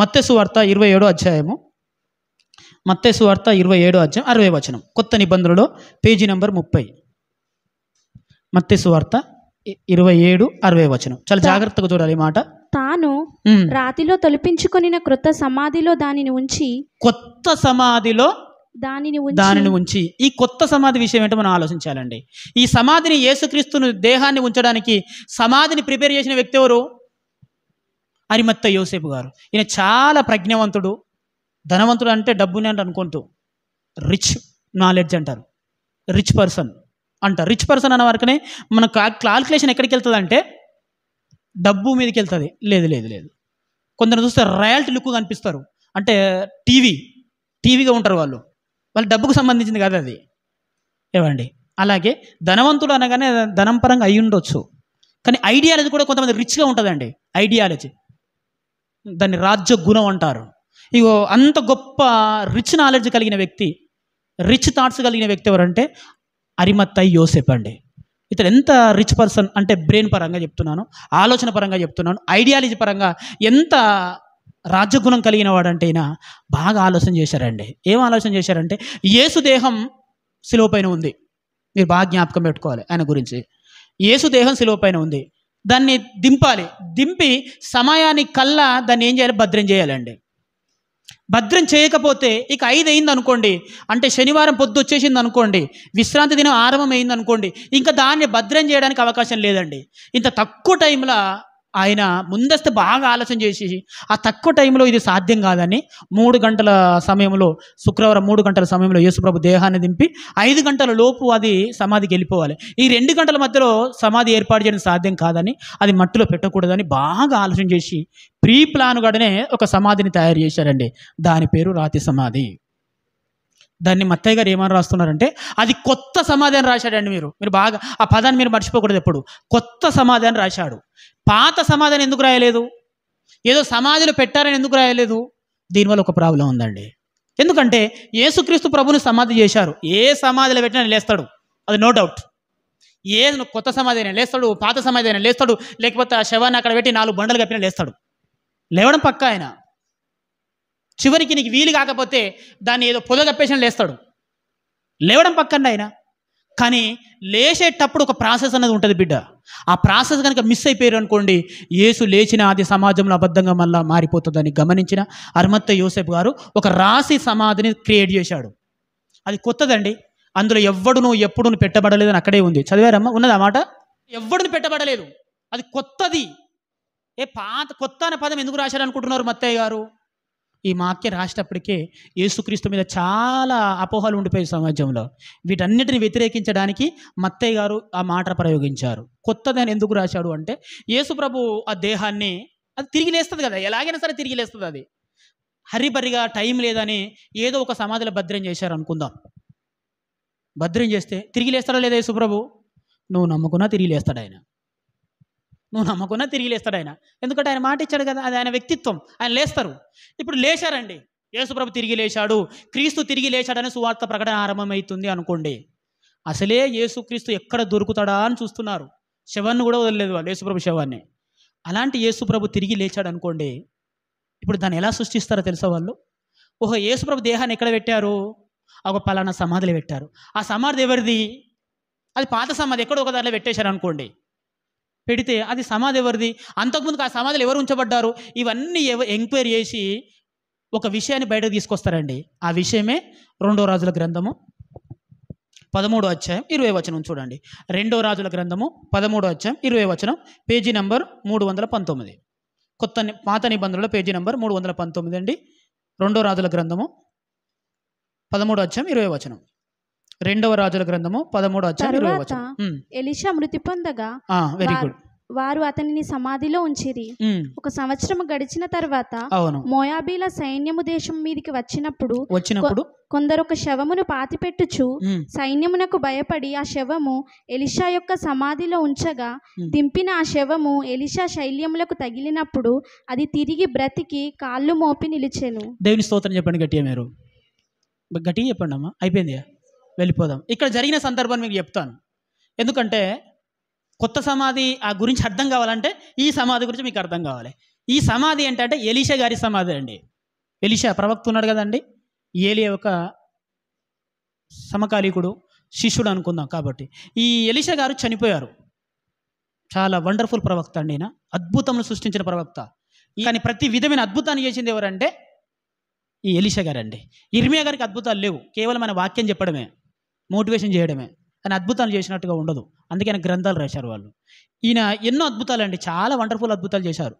మత్తయి సువార్త 27వ అధ్యాయము, మత్తయి సువార్త 27వ అధ్యాయం 60వ వచనం, కొత్త నిబంధనలో పేజీ నెంబర్ 30. మత్తయి సువార్త 27:60 వచనం. చాలా జాగ్రత్తగా చూడాలి ఈ మాట. తాను రాతిలో తొలిపించుకొనిన క్రొత్త సమాధిలో దానిని ఉంచి, కొత్త సమాధిలో దానిని ఉంచి. ఈ కొత్త సమాధి విషయం ఏంటో మనం ఆలోచించాలండి. ఈ సమాధిని, యేసుక్రీస్తును దేహాన్ని ఉంచడానికి సమాధిని ప్రిపేర్ చేసిన వ్యక్తి ఎవరు? అరిమత్తయి యోసేపు గారు. ఈయన చాలా ప్రజ్ఞావంతుడు, ధనవంతుడు అంటే డబ్బుని అంటే అనుకుంటూ రిచ్ నాలెడ్జ్ అంటారు, రిచ్ పర్సన్ అంటారు. రిచ్ పర్సన్ అన్న వరకునే మన క్యాల్కులేషన్ ఎక్కడికి వెళ్తుంది అంటే డబ్బు మీదకి వెళ్తుంది. లేదు లేదు లేదు, కొందరు చూస్తే రాయల్టీ లుక్ కనిపిస్తారు, అంటే టీవీగా ఉంటారు వాళ్ళు డబ్బుకు సంబంధించింది కాదు అది, ఏవండి. అలాగే ధనవంతుడు అనగానే ధనం పరంగా అయి ఉండొచ్చు, కానీ ఐడియాలజీ కూడా కొంతమంది రిచ్గా ఉంటుందండి. ఐడియాలజీ, దాన్ని రాజ్య గుణం అంటారు. ఇగో అంత గొప్ప రిచ్ నాలెడ్జ్ కలిగిన వ్యక్తి, రిచ్ థాట్స్ కలిగిన వ్యక్తి ఎవరంటే అరిమత్తయి యోసేపు అండి. ఇతడు ఎంత రిచ్ పర్సన్ అంటే బ్రెయిన్ పరంగా చెప్తున్నాను, ఆలోచన పరంగా చెప్తున్నాను, ఐడియాలజీ పరంగా ఎంత రాజ్యగుణం కలిగిన వాడంటే ఈయన బాగా ఆలోచన చేశారండి. ఏం ఆలోచన చేశారంటే, యేసు దేహం శిలువ పైన ఉంది. మీరు బాగా జ్ఞాపకం పెట్టుకోవాలి ఆయన గురించి. యేసు దేహం శిలువ పైన ఉంది, దాన్ని దింపాలి. దింపి సమయానికి కల్లా దాన్ని ఏం చేయాలి? భద్రం చేయాలండి. భద్రం చేయకపోతే ఇక 5 అయింది అనుకోండి, అంటే శనివారం పొద్దు వచ్చేసింది అనుకోండి, విశ్రాంతి దినం ఆరంభం అయింది అనుకోండి, ఇంకా దాన్ని భద్రం చేయడానికి అవకాశం లేదండి. ఇంత తక్కువ టైంలో ఆయన ముందస్తు బాగా ఆలోచన చేసి ఆ తక్కువ టైంలో ఇది సాధ్యం కాదని 3 గంటల సమయంలో, శుక్రవారం 3 గంటల సమయంలో యేసుప్రభు దేహాన్ని దింపి 5 గంటల లోపు అది సమాధికి వెళ్ళిపోవాలి. ఈ 2 గంటల మధ్యలో సమాధి ఏర్పాటు చేయడం సాధ్యం కాదని, అది మట్టిలో పెట్టకూడదని బాగా ఆలోచన చేసి ప్రీ ప్లాన్గానే ఒక సమాధిని తయారు చేశారండి. దాని పేరు రాతి సమాధి. దాన్ని మత్తయ్య గారు ఏమని రాస్తున్నారంటే అది కొత్త సమాధి అని రాశాడండి. మీరు బాగా ఆ పదాన్ని మీరు మర్చిపోకూడదు ఎప్పుడు. కొత్త సమాధి అని రాశాడు. పాత సమాధిని ఎందుకు రాయలేదు? ఏదో సమాధిలో పెట్టారని ఎందుకు రాయలేదు? దీనివల్ల ఒక ప్రాబ్లం ఉందండి. ఎందుకంటే యేసుక్రీస్తు ప్రభుని సమాధి చేశారు, ఏ సమాధిలో పెట్టినా లేస్తాడు, అది నో డౌట్. ఏ కొత్త సమాధి అయినా లేస్తాడు, పాత సమాధి అయినా లేస్తాడు, లేకపోతే ఆ శవాన్ని అక్కడ పెట్టి 4 బండలు కప్పినా లేస్తాడు. లేవడం పక్క ఆయన. చివరికి నీకు వీలు కాకపోతే దాన్ని ఏదో పొద కప్పేసిన లేస్తాడు, లేవడం పక్కండి ఆయన. కానీ లేచేటప్పుడు ఒక ప్రాసెస్ అనేది ఉంటుంది బిడ్డ. ఆ ప్రాసెస్ కనుక మిస్ అయిపోయారు అనుకోండి, యేసు లేచిన అది సమాజంలో అబద్ధంగా మళ్ళీ మారిపోతుందని గమనించిన అరిమత్తయి యోసేపు గారు ఒక రాశి సమాధిని క్రియేట్ చేశాడు. అది కొత్తదండి, అందులో ఎవ్వడును ఎప్పుడును పెట్టబడలేదని అక్కడే ఉంది. చదివారమ్మా? ఉన్నది ఆ మాట. ఎవ్వడును పెట్టబడలేదు, అది కొత్తది. కొత్త అనే పదం ఎందుకు రాశారు అనుకుంటున్నారు మత్తయ్య గారు? ఈ వాక్యం రాసేటప్పటికే యేసుక్రీస్తు మీద చాలా అపోహలు ఉండిపోయాయి సమాజంలో. వీటన్నిటిని వ్యతిరేకించడానికి మత్తయ్య గారు ఆ మాట ప్రయోగించారు. కొత్తదని ఎందుకు రాశాడు అంటే, యేసు ప్రభు ఆ దేహాన్ని అది తిరిగి లేస్తుంది కదా, ఎలాగైనా సరే తిరిగి లేస్తుంది. అది హరిబరిగా టైం లేదని ఏదో ఒక సమాధిలో భద్రం చేశారు అనుకుందాం. భద్రం చేస్తే తిరిగి లేస్తాడా లేదా యేసు ప్రభు? నువ్వు నమ్ముకున్నా తిరిగి లేస్తాడు ఆయన, నువ్వు నమ్మకున్నా తిరిగి లేస్తాడు ఆయన. ఎందుకంటే ఆయన మాట ఇచ్చాడు కదా, అది ఆయన వ్యక్తిత్వం, ఆయన లేస్తారు. ఇప్పుడు లేచారండి, యేసుప్రభు తిరిగి లేచాడు, క్రీస్తు తిరిగి లేచాడని సువార్త ప్రకటన ఆరంభమవుతుంది అనుకోండి. అసలే యేసుక్రీస్తు ఎక్కడ దొరుకుతాడా అని చూస్తున్నారు. శవాన్ని కూడా వదలలేదు వాళ్ళు, యేసుప్రభు శవాన్ని. అలాంటి యేసుప్రభు తిరిగి లేచాడు అనుకోండి, ఇప్పుడు దాన్ని ఎలా సృష్టిస్తారో తెలుసా వాళ్ళు? యేసుప్రభు దేహాన్ని ఎక్కడ పెట్టారు? ఒక పలానా సమాధిలో పెట్టారు. ఆ సమాధి ఎవరిది? అది పాత సమాధి, ఎక్కడో ఒక దాంట్లో పెట్టేశారు అనుకోండి. పెడితే అది సమాధి ఎవరిది? అంతకుముందుకు ఆ సమాధిలో ఎవరు ఉంచబడ్డారు? ఇవన్నీ ఎంక్వైరీ చేసి ఒక విషయాన్ని బయటకు తీసుకొస్తారండి. ఆ విషయమే 2వ రాజుల గ్రంథము 13వ అధ్యాయం 20వ వచనం చూడండి. 2వ రాజుల గ్రంథము 13వ అధ్యాయం 20వ వచనం, పేజీ నంబర్ 319. పాత నిబంధనలో పేజీ నంబర్ 319 అండి. 2వ రాజుల గ్రంథము 13వ అధ్యాయం 20వ వచనం. 2వ రాజుల గ్రంథము 13వ అధ్యాయం 20వ వచనం. ఎలీషా మృతి పొందగా వెరీ గుడ్, వారు అతనిని సమాధిలో ఉంచిరి. 1 సంవత్సరం గడిచిన తర్వాత మోయాబీల సైన్యము దేశం మీదికి వచ్చినప్పుడు కొందరు ఒక శవమును పాతిపెట్టుచు సైన్యమునకు భయపడి ఆ శవము ఎలీషా యొక్క సమాధిలో ఉంచగా, దింపిన ఆ శవము ఎలీషా శైల్యములకు తగిలినప్పుడు అది తిరిగి బ్రతికి కాళ్ళు మోపి నిలిచెను. దేవుని స్తోత్రం చెప్పండి గట్టిగా. మీరు గట్టిగా చెప్పండి అమ్మా. అయిపోయింది, వెళ్ళిపోదాం. ఇక్కడ జరిగిన సందర్భాన్ని మీకు చెప్తాను, ఎందుకంటే కొత్త సమాధి ఆ గురించి అర్థం కావాలంటే ఈ సమాధి గురించి మీకు అర్థం కావాలి. ఈ సమాధి ఏంటంటే ఎలీషా గారి సమాధి అండి. ఎలీషా ప్రవక్త ఉన్నాడు కదండి, ఏలియా ఒక సమకాలీకుడు, శిష్యుడు అనుకుందాం. కాబట్టి ఈ ఎలీషా గారు చనిపోయారు. చాలా వండర్ఫుల్ ప్రవక్త అండి, ఈయన అద్భుతములు సృష్టించిన ప్రవక్త. కానీ ప్రతి విధమైన అద్భుతాన్ని చేసింది ఎవరంటే ఈ ఎలీషా గారండి. ఇర్మియా గారికి అద్భుతాలు లేవు, కేవలం ఆయన వాక్యం చెప్పడమే, మోటివేషన్ చేయడమే, ఆయన అద్భుతాలు చేసినట్టుగా ఉండదు. అందుకే ఆయన గ్రంథాలు రాశారు వాళ్ళు. ఈయన ఎన్నో అద్భుతాలు అండి, చాలా వండర్ఫుల్ అద్భుతాలు చేశారు.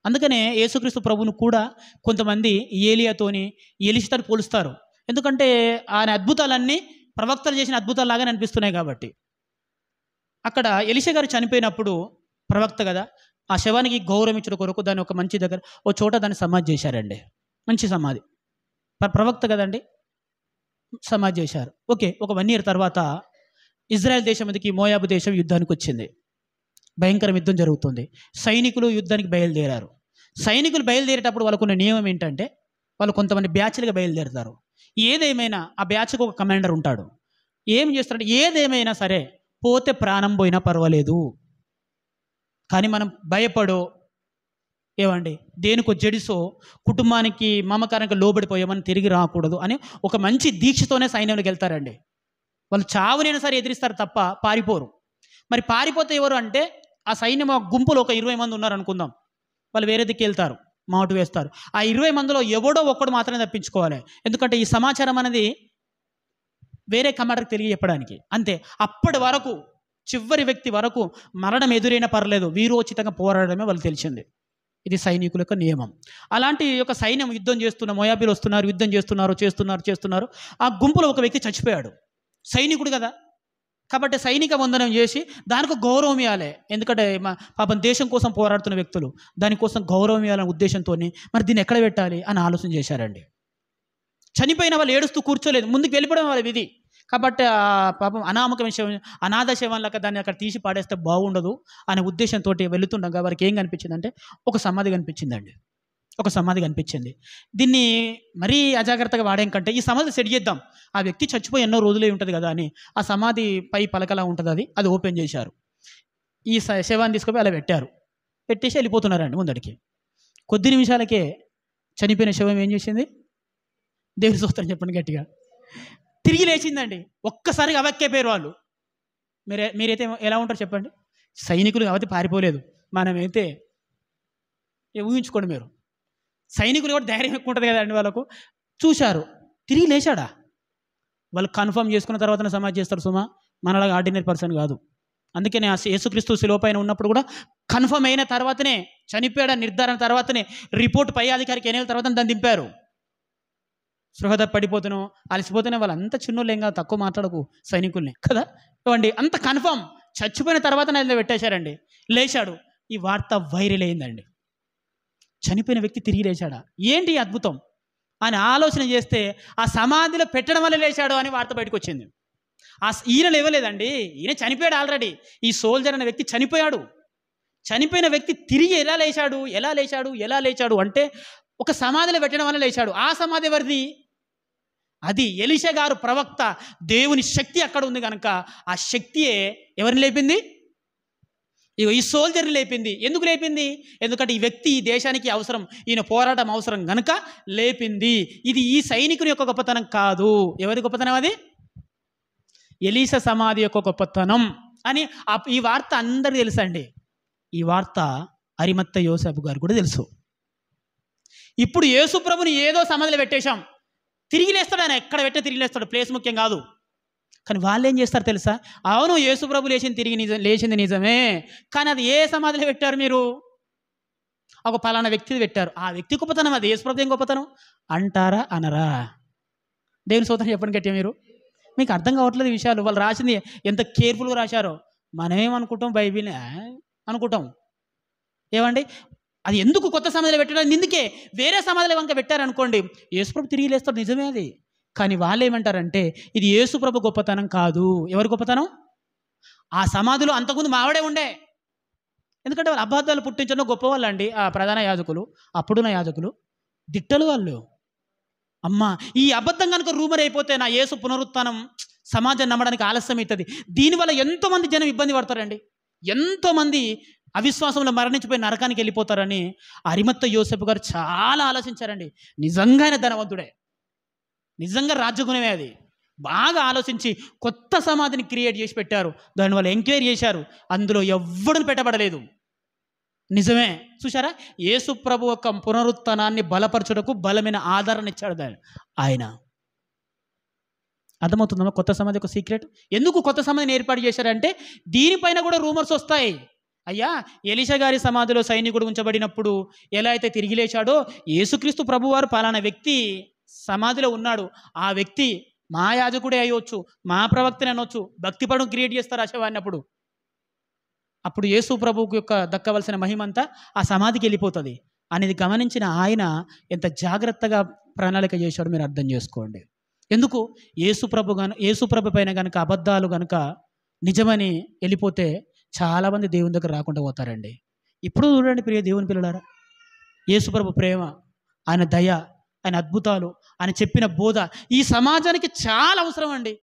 అందుకనే యేసుక్రీస్తు ప్రభువును కూడా కొంతమంది ఏలియాతోని ఎలీషాతో పోలుస్తారు. ఎందుకంటే ఆయన అద్భుతాలన్నీ ప్రవక్తలు చేసిన అద్భుతాలలాగానే అనిపిస్తున్నాయి కాబట్టి. అక్కడ ఎలీషా గారు చనిపోయినప్పుడు ప్రవక్త కదా, ఆ శవానికి గౌరవం ఇచ్చడం కొరకు దాన్ని ఒక మంచి దగ్గర ఓ చోట దాన్ని సమాధి చేశారండి. మంచి సమాధి, ప్రవక్త కదండి, సమాధి చేశారు. ఓకే, ఒక 1 year తర్వాత ఇజ్రాయెల్ దేశం మీదకి మోయాబు దేశం యుద్ధానికి వచ్చింది. భయంకర యుద్ధం జరుగుతుంది. సైనికులు యుద్ధానికి బయలుదేరారు. సైనికులు బయలుదేరేటప్పుడు వాళ్ళకున్న నియమం ఏంటంటే వాళ్ళు కొంతమంది బ్యాచ్లుగా బయలుదేరుతారు. ఏదేమైనా ఆ బ్యాచ్కి ఒక కమాండర్ ఉంటాడు. ఏం చేస్తారంటే ఏదేమైనా సరే పోతే ప్రాణం పోయినా పర్వాలేదు, కానీ మనం భయపడో ఏమండి దేనికో జడిసో కుటుంబానికి మమకారానికి లోబడిపోయామని తిరిగి రాకూడదు అని ఒక మంచి దీక్షతోనే సైన్యంలోకి వెళ్తారండి. వాళ్ళు చావునైనా సరే ఎదిరిస్తారు తప్ప పారిపోరు. మరి పారిపోతే ఎవరు అంటే ఆ సైన్యం గుంపులో ఒక 20 మంది ఉన్నారు అనుకుందాం. వాళ్ళు వేరే దిక్కు వెళ్తారు, మాటు వేస్తారు. ఆ 20 మందిలో ఎవడో ఒక్కడు మాత్రమే తప్పించుకోవాలి. ఎందుకంటే ఈ సమాచారం అనేది వేరే కమాండర్కి తెలియజెప్పడానికి అంతే. అప్పటి వరకు చివరి వ్యక్తి వరకు మరణం ఎదురైనా పర్లేదు, వీరోచితంగా పోరాడమే వాళ్ళు తెలిసింది. ఇది సైనికుల యొక్క నియమం. అలాంటి యొక్క సైన్యం యుద్ధం చేస్తున్న మోయాబీలు వస్తున్నారు, యుద్ధం చేస్తున్నారు. ఆ గుంపులో ఒక వ్యక్తి చచ్చిపోయాడు. సైనికుడు కదా, కాబట్టి సైనిక వందనం చేసి దానికి గౌరవం ఇవ్వాలి. ఎందుకంటే పాపం దేశం కోసం పోరాడుతున్న వ్యక్తులు, దానికోసం గౌరవం ఇవ్వాలనే ఉద్దేశంతో మరి దీన్ని ఎక్కడ పెట్టాలి అని ఆలోచన చేశారండి. చనిపోయిన వాళ్ళు ఏడుస్తూ కూర్చోలేదు, ముందుకు వెళ్ళిపోవడం వాళ్ళ విధి. కాబట్టి ఆ పాపం అనామక శవం, అనాథ శవంలాగా దాన్ని అక్కడ తీసి పాడేస్తే బాగుండదు అనే ఉద్దేశంతో వెళుతుండగా వారికి ఏం కనిపించిందంటే ఒక సమాధి కనిపించిందండి. ఒక సమాధి కనిపించింది. దీన్ని మరీ అజాగ్రత్తగా వాడేం కంటే ఈ సమాధి సెట్ చేద్దాం, ఆ వ్యక్తి చచ్చిపోయి ఎన్నో రోజులే ఉంటుంది కదా అని ఆ సమాధి పై పలకలా ఉంటుంది, అది ఓపెన్ చేశారు. ఈ శవాన్ని తీసుకొని అలా పెట్టేసి వెళ్ళిపోతున్నారండి ముందడికి. కొద్ది నిమిషాలకే చనిపోయిన శవం ఏం చేసింది? దేవుని స్తోత్రం చెప్పండి గట్టిగా. తిరిగి లేచిందండి. ఒక్కసారిగా అవక్కైపోయారు వాళ్ళు. మీరైతే ఎలా ఉంటారు చెప్పండి? సైనికులు కాబట్టి పారిపోలేదు, మనమైతే ఊహించుకోండి మీరు. సైనికులు కూడా ధైర్యం ఎక్కువ ఉంటుంది కదండి వాళ్ళకు. చూశారు, తిరిగి లేచాడా? వాళ్ళు కన్ఫర్మ్ చేసుకున్న తర్వాత సమాధి చేస్తారు సుమా, మనలాగా ఆర్డినరీ పర్సన్ కాదు. అందుకనే ఆ యేసుక్రీస్తు శిలువ పైన ఉన్నప్పుడు కూడా కన్ఫర్మ్ అయిన తర్వాతనే, చనిపోయాడ నిర్ధారణ తర్వాతనే, రిపోర్ట్ పై అధికారికి ఎన్నేళ్ళ తర్వాత దాన్ని దింపారు. సృహద పడిపోతాను అలసిపోతేనే వాళ్ళంతా చిన్నోళ్ళు ఏం కాదు, తక్కువ మాట్లాడకు సైనికుల్ని కదా ఇవ్వండి. అంత కన్ఫర్మ్ చచ్చిపోయిన తర్వాత ఆయన పెట్టేశారండి. లేచాడు, ఈ వార్త వైరల్ అయిందండి. చనిపోయిన వ్యక్తి తిరిగి లేచాడా? ఏంటి అద్భుతం అని ఆలోచన చేస్తే ఆ సమాధిలో పెట్టడం వల్ల లేచాడు అని వార్త బయటకు వచ్చింది. ఈయన లేవలేదండి, ఈయన చనిపోయాడు ఆల్రెడీ. ఈ సోల్జర్ అనే వ్యక్తి చనిపోయాడు. చనిపోయిన వ్యక్తి తిరిగి ఎలా లేచాడు అంటే ఒక సమాధిలో పెట్టడం వల్ల లేచాడు. ఆ సమాధి ఎవరిది? అది ఎలీషా గారు ప్రవక్త. దేవుని శక్తి అక్కడ ఉంది కనుక ఆ శక్తియే ఎవరిని లేపింది? ఈ సోల్జర్ని లేపింది. ఎందుకు లేపింది? ఎందుకంటే ఈ వ్యక్తి ఈ దేశానికి అవసరం, ఈయన పోరాటం అవసరం గనుక లేపింది. ఇది ఈ సైనికుని యొక్క గొప్పతనం కాదు. ఎవరి గొప్పతనం అది? ఎలీషా సమాధి యొక్క గొప్పతనం అని ఈ వార్త అందరికీ తెలుసండి. ఈ వార్త అరిమత్త యోసేపు గారు కూడా తెలుసు. ఇప్పుడు యేసు ప్రభుని ఏదో సమాధిలో పెట్టేశాం, తిరిగి లేస్తాడు ఆయన, ఎక్కడ పెట్టే తిరిగి లేస్తాడు, ప్లేస్ ముఖ్యం కాదు. కానీ వాళ్ళు ఏం చేస్తారు తెలుసా? అవును యేసు ప్రభు లేచింది నిజమే, కానీ అది ఏ సమాధిలో పెట్టారు మీరు? ఒక పలానా వ్యక్తిది పెట్టారు. ఆ వ్యక్తి గొప్పతనం అది, యేసు ప్రభు ఏం గొప్పతనం అంటారా అనరా? దేవుని స్తోత్రం చెప్పండి గట్టిగా. మీరు మీకు అర్థం కావట్లేదు ఈ విషయాలు. వాళ్ళు రాసింది ఎంత కేర్ఫుల్గా రాశారో. మనమేమనుకుంటాం, బైబిల్ అనుకుంటాం. ఏమండి అది ఎందుకు కొత్త సమాధిలో పెట్టడానికి? ఇందుకే వేరే సమాధిలో కనుక పెట్టారనుకోండి, యేసుప్రభు తిరిగి లేస్తాడు, నిజమే అది. కానీ వాళ్ళు ఏమంటారంటే ఇది యేసుప్రభు గొప్పతనం కాదు. ఎవరి గొప్పతనం? ఆ సమాధిలో అంతకుముందు మావాడే ఉండే. ఎందుకంటే వాళ్ళు అబద్ధాలు పుట్టించడం గొప్పవాళ్ళు అండి. ఆ ప్రధాన యాజకులు, అప్పుడున్న యాజకులు దిట్టలు వాళ్ళు. అమ్మా ఈ అబద్ధం కనుక రూమర్ అయిపోతే నా యేసు పునరుత్థానం సమాజం నమ్మడానికి ఆలస్యం అవుతుంది. దీనివల్ల ఎంతోమంది జనం ఇబ్బంది పడతారండి. ఎంతోమంది అవిశ్వాసంలో మరణించిపోయి నరకానికి వెళ్ళిపోతారని అరిమత్త యోసేపు గారు చాలా ఆలోచించారండి. నిజంగా ఆయన ధనవంతుడే, నిజంగా రాజ్యగుణమే అది. బాగా ఆలోచించి కొత్త సమాధిని క్రియేట్ చేసి పెట్టారు. దానివల్ల ఎంక్వైరీ చేశారు, అందులో ఎవ్వడూ పెట్టబడలేదు. నిజమే. చూసారా, యేసు ప్రభు యొక్క పునరుత్థానాన్ని బలపరచుటకు బలమైన ఆధారాన్ని ఇచ్చాడు ఆయన. అర్థమవుతుందమ్మా కొత్త సమాధి యొక్క సీక్రెట్? ఎందుకు కొత్త సమాధిని ఏర్పాటు చేశారంటే దీనిపైన కూడా రూమర్స్ వస్తాయి. అయ్యా, ఎలీషా గారి సమాధిలో సైనికుడు ఉంచబడినప్పుడు ఎలా అయితే తిరిగి లేచాడో, యేసుక్రీస్తు ప్రభువారు పలానా వ్యక్తి సమాధిలో ఉన్నాడు, ఆ వ్యక్తి మా యాజకుడే అయ్యొచ్చు, మా ప్రవక్తనే అనొచ్చు, భక్తిపడం క్రియేట్ చేస్తారు అశవాన్ని. అప్పుడు యేసు ప్రభువుకు యొక్క దక్కవలసిన మహిమంతా ఆ సమాధికి వెళ్ళిపోతుంది అనేది గమనించిన ఆయన ఎంత జాగ్రత్తగా ప్రణాళిక చేశాడో మీరు అర్థం చేసుకోండి. ఎందుకు? యేసు ప్రభు పైన కనుక అబద్ధాలు కనుక నిజమని వెళ్ళిపోతే చాలామంది దేవుని దగ్గర రాకుండా పోతారండి. ఇప్పుడు చూడండి ప్రియ దేవుని పిల్లలారా, యేసు ప్రభు ప్రేమ, ఆయన దయ, ఆయన అద్భుతాలు, ఆయన చెప్పిన బోధ ఈ సమాజానికి చాలా అవసరం అండి.